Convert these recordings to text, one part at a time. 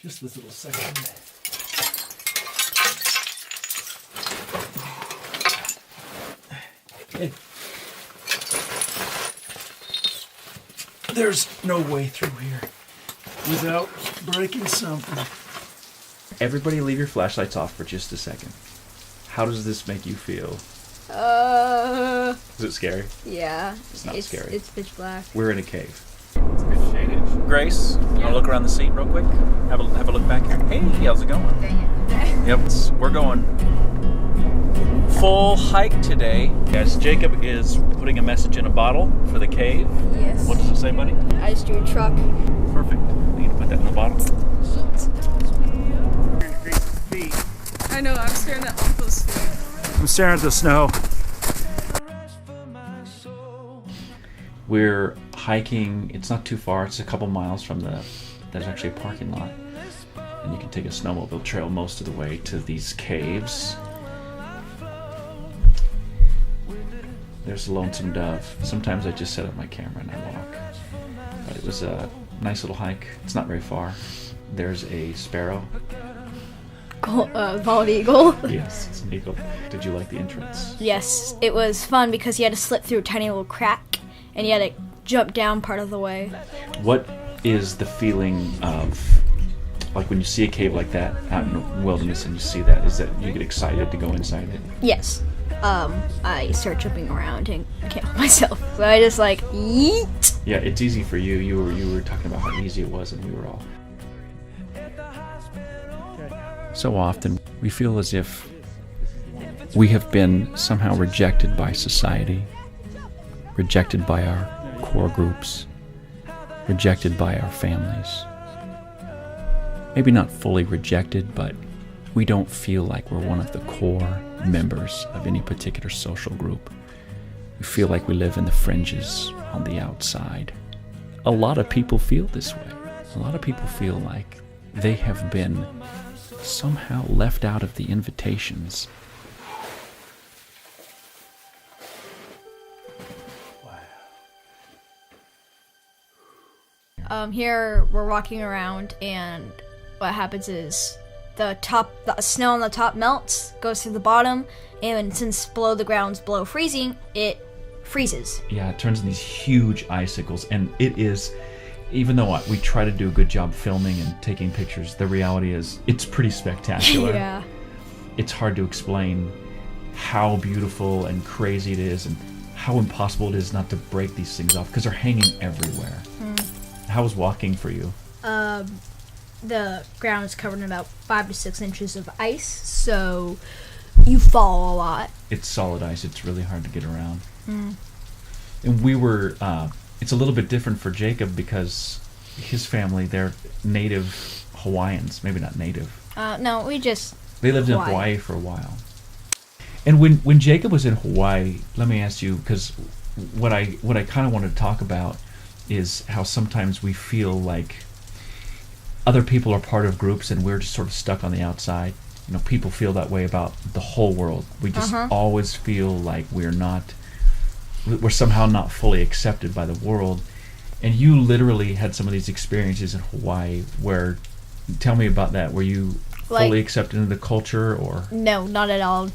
Just this little section. Okay. There's no way through here without breaking something. Everybody leave your flashlights off for just a second. How does this make you feel? Is it scary? Yeah. It's not scary. It's pitch black. We're in a cave. It's a bit shaded. Grace, you want to look around the seat real quick? Have a look back here. Hey, how's it going? Yep, we're going full hike today. Yes, Jacob is putting a message in a bottle for the cave. Yes. What does it say, buddy? I just drew a truck. Perfect. You need to put that in the bottle. I know, I'm staring at Uncle's feet. I'm staring at the snow. We're hiking. It's not too far. It's a couple miles from there's actually a parking lot. And you can take a snowmobile trail most of the way to these caves. There's a lonesome dove. Sometimes I just set up my camera and I walk. But it was a nice little hike. It's not very far. There's a sparrow. Bald eagle. Yes, it's an eagle. Did you like the entrance? Yes, it was fun because you had to slip through a tiny little crack and you had to jump down part of the way. What is the feeling of, like when you see a cave like that out in the wilderness and you see that, is that you get excited to go inside it? Yes. I start jumping around and can't help myself. So I just like, yeet! Yeah, it's easy for you. You were talking about how easy it was and we were all... So often we feel as if we have been somehow rejected by society, rejected by our core groups, rejected by our families. Maybe not fully rejected, but we don't feel like we're one of the core members of any particular social group. We feel like we live in the fringes on the outside. A lot of people feel this way. A lot of people feel like they have been somehow left out of the invitations. Here we're walking around and what happens is the snow on the top melts, goes through the bottom, and since below the ground's below freezing, it freezes. Yeah, it turns into these huge icicles, and it is, even though we try to do a good job filming and taking pictures, the reality is it's pretty spectacular. Yeah. It's hard to explain how beautiful and crazy it is and how impossible it is not to break these things off because they're hanging everywhere. How was walking for you? The ground is covered in about 5 to 6 inches of ice, so you fall a lot. It's solid ice. It's really hard to get around. And we were... it's a little bit different for Jacob because his family, they're native Hawaiians. Maybe not native. No, They lived in Hawaii for a while. And when Jacob was in Hawaii, let me ask you, because what I kind of wanted to talk about is how sometimes we feel like other people are part of groups and we're just sort of stuck on the outside. You know, people feel that way about the whole world. We just always feel like we're somehow not fully accepted by the world. And you literally had some of these experiences in Hawaii where, tell me about that. Were you fully accepted into the culture or? No, not at all.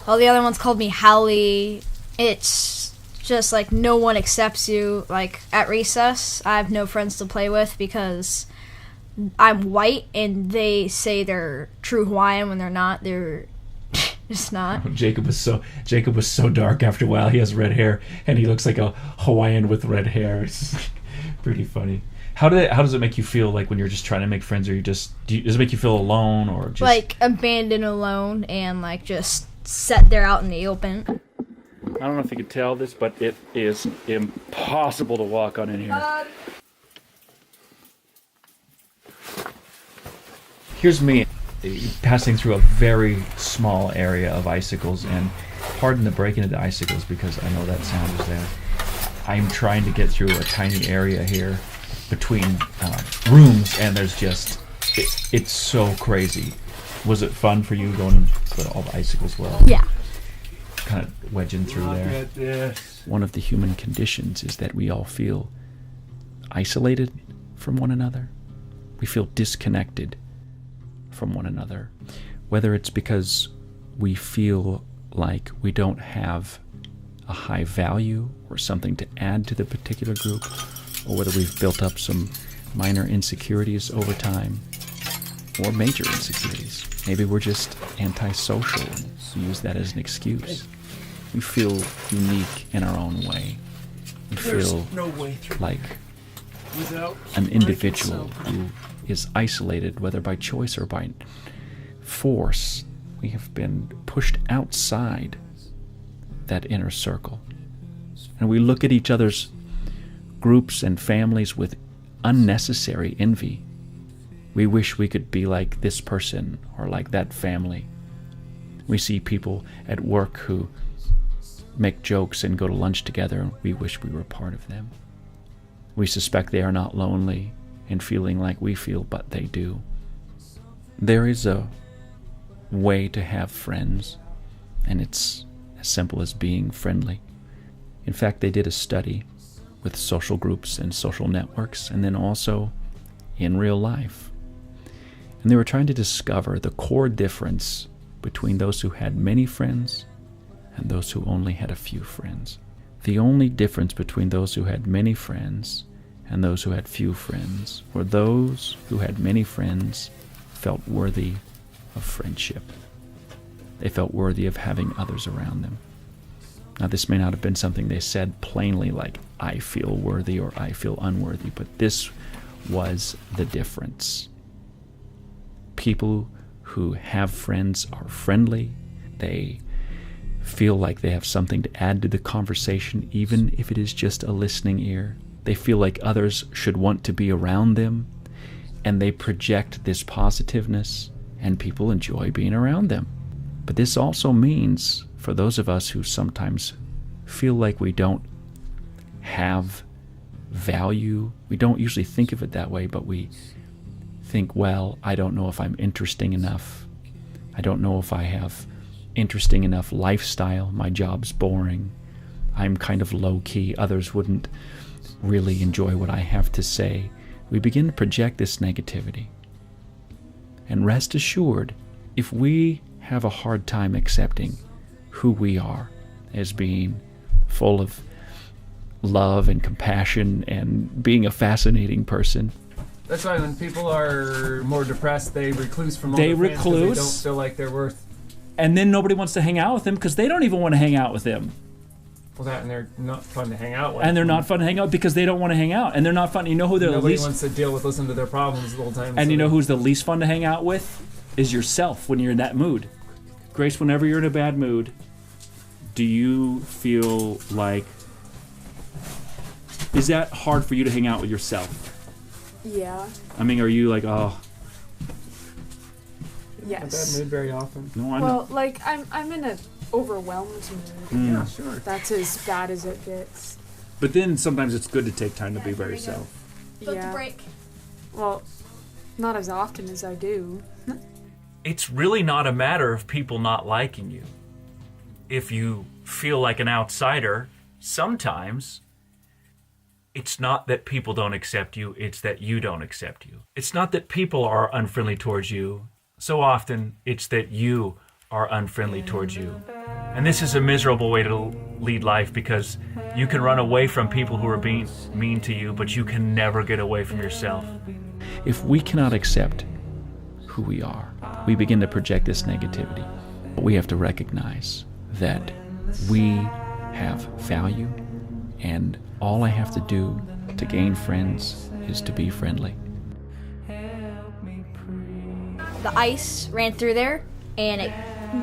All the other ones called me Howley. It's just like no one accepts you. Like at recess, I have no friends to play with because I'm white and they say they're true Hawaiian when they're not. They're just not. Jacob was so dark after a while. He has red hair and he looks like a Hawaiian with red hair. It's pretty funny. How does it make you feel like when you're just trying to make friends, or does it make you feel alone or just like abandoned, alone, and like just set there out in the open? I don't know if you can tell this, but it is impossible to walk on in here. Here's me passing through a very small area of icicles, and pardon the breaking of the icicles because I know that sound is there. I'm trying to get through a tiny area here between rooms, and there's just it's so crazy. Was it fun for you going to all the icicles? Well, yeah. kind of wedging through Look there. at this. One of the human conditions is that we all feel isolated from one another. We feel disconnected from one another. Whether it's because we feel like we don't have a high value or something to add to the particular group, or whether we've built up some minor insecurities over time, or major insecurities. Maybe we're just antisocial and use that as an excuse. We feel unique in our own way. We feel no way through like without an individual who is isolated, whether by choice or by force. We have been pushed outside that inner circle. And we look at each other's groups and families with unnecessary envy. We wish we could be like this person or like that family. We see people at work who make jokes and go to lunch together, and we wish we were part of them. We suspect they are not lonely and feeling like we feel, but they do. There is a way to have friends, and it's as simple as being friendly. In fact, they did a study with social groups and social networks, and then also in real life. And they were trying to discover the core difference between those who had many friends and those who only had a few friends. The only difference between those who had many friends and those who had few friends were those who had many friends felt worthy of friendship. They felt worthy of having others around them. Now, this may not have been something they said plainly, like, I feel worthy or I feel unworthy, but this was the difference. People who have friends are friendly. They feel like they have something to add to the conversation, even if it is just a listening ear. They feel like others should want to be around them, and they project this positiveness, and people enjoy being around them. But this also means, for those of us who sometimes feel like we don't have value, we don't usually think of it that way, but we think, well, I don't know if I'm interesting enough. I don't know if I have interesting enough lifestyle. My job's boring. I'm kind of low-key. Others wouldn't really enjoy what I have to say. We begin to project this negativity. And rest assured, if we have a hard time accepting who we are as being full of love and compassion and being a fascinating person. That's why when people are more depressed, they recluse from all They their friends 'cause recluse. they don't feel like they're worth. And then nobody wants to hang out with them because they don't even want to hang out with them. Well, that and they're not fun to hang out with. And they're not fun to hang out because they don't want to hang out. And they're not fun. You know who they're Nobody least... wants to deal with listening to their problems the whole time. And so you know who's the least fun to hang out with? Is yourself when you're in that mood. Grace, whenever you're in a bad mood, do you feel like... Is that hard for you to hang out with yourself? Yeah. I mean, are you like, oh... in a bad Yes. mood very often. No, I'm Well, like I'm in a overwhelmed mood. Yeah, sure. That's as bad as it gets. But then sometimes it's good to take time to be by yourself. Book Yeah. a break. Well, not as often as I do. It's really not a matter of people not liking you. If you feel like an outsider, sometimes it's not that people don't accept you, it's that you don't accept you. It's not that people are unfriendly towards you. So often, it's that you are unfriendly towards you. And this is a miserable way to lead life because you can run away from people who are being mean to you, but you can never get away from yourself. If we cannot accept who we are, we begin to project this negativity. We have to recognize that we have value, and all I have to do to gain friends is to be friendly. The ice ran through there, and it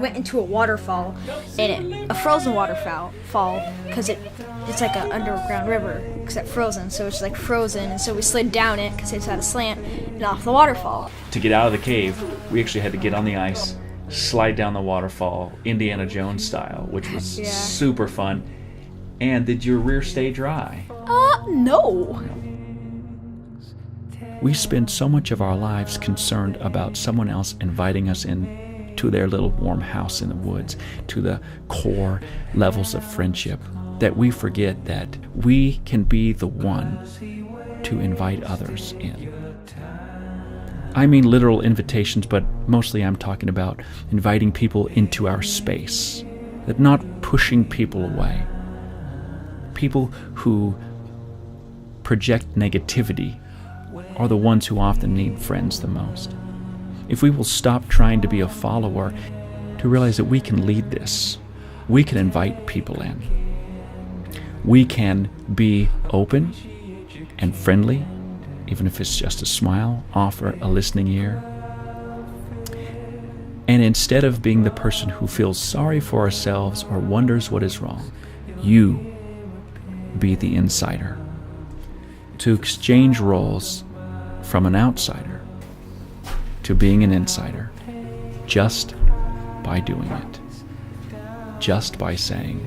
went into a waterfall, and a frozen waterfall, because it's like an underground river, except frozen, so it's like frozen, and so we slid down it, because it's at a slant, and off the waterfall. To get out of the cave, we actually had to get on the ice, slide down the waterfall, Indiana Jones style, which was Yeah. super fun. And did your rear stay dry? No. We spend so much of our lives concerned about someone else inviting us in to their little warm house in the woods, to the core levels of friendship, that we forget that we can be the one to invite others in. I mean literal invitations, but mostly I'm talking about inviting people into our space, that not pushing people away. People who project negativity are the ones who often need friends the most. If we will stop trying to be a follower, to realize that we can lead this, we can invite people in. We can be open and friendly, even if it's just a smile, offer a listening ear. And instead of being the person who feels sorry for ourselves or wonders what is wrong, you be the insider. To exchange roles from an outsider to being an insider, just by doing it, just by saying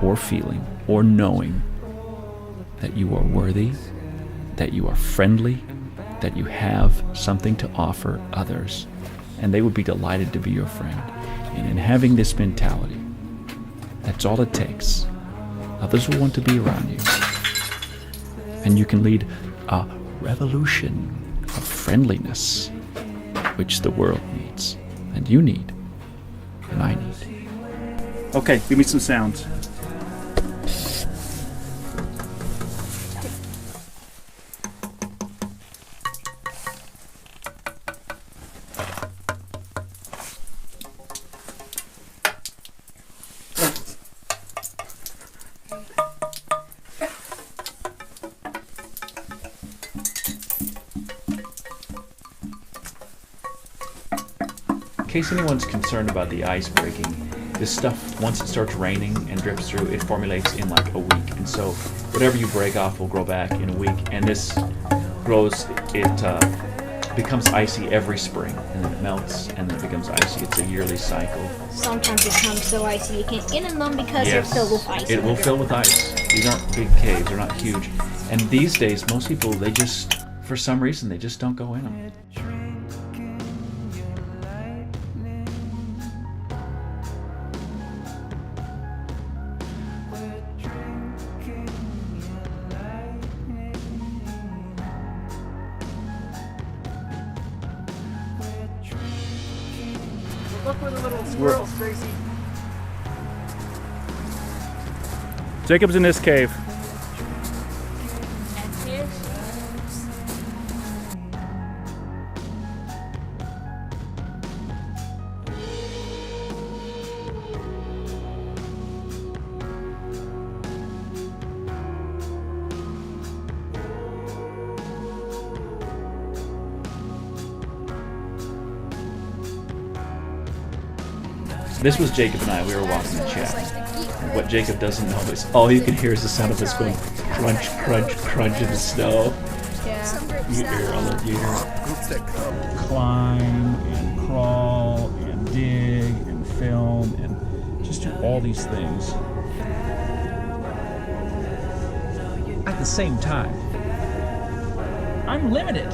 or feeling or knowing that you are worthy, that you are friendly, that you have something to offer others, and they would be delighted to be your friend. And in having this mentality, that's all it takes. Others will want to be around you. And you can lead a revolution of friendliness, which the world needs, and you need, and I need. Okay, give me some sounds. In case anyone's concerned about the ice breaking, this stuff, once it starts raining and drips through, it formulates in like a week. And so whatever you break off will grow back in a week. And this grows, it becomes icy every spring. And then it melts, and then it becomes icy. It's a yearly cycle. Sometimes it becomes so icy you can't get in them because they're filled with ice. It will fill with ice. These aren't big caves. They're not huge. And these days, most people, they just, for some reason, they just don't go in them. Look for the little squirrels, Gracie. Jacob's in this cave. This was Jacob and I. We were walking the shaft. And what Jacob doesn't know is all you can hear is the sound of us going crunch, crunch, crunch in the snow. Yeah. You hear all of you climb and crawl and dig and film and just do all these things at the same time. I'm limited.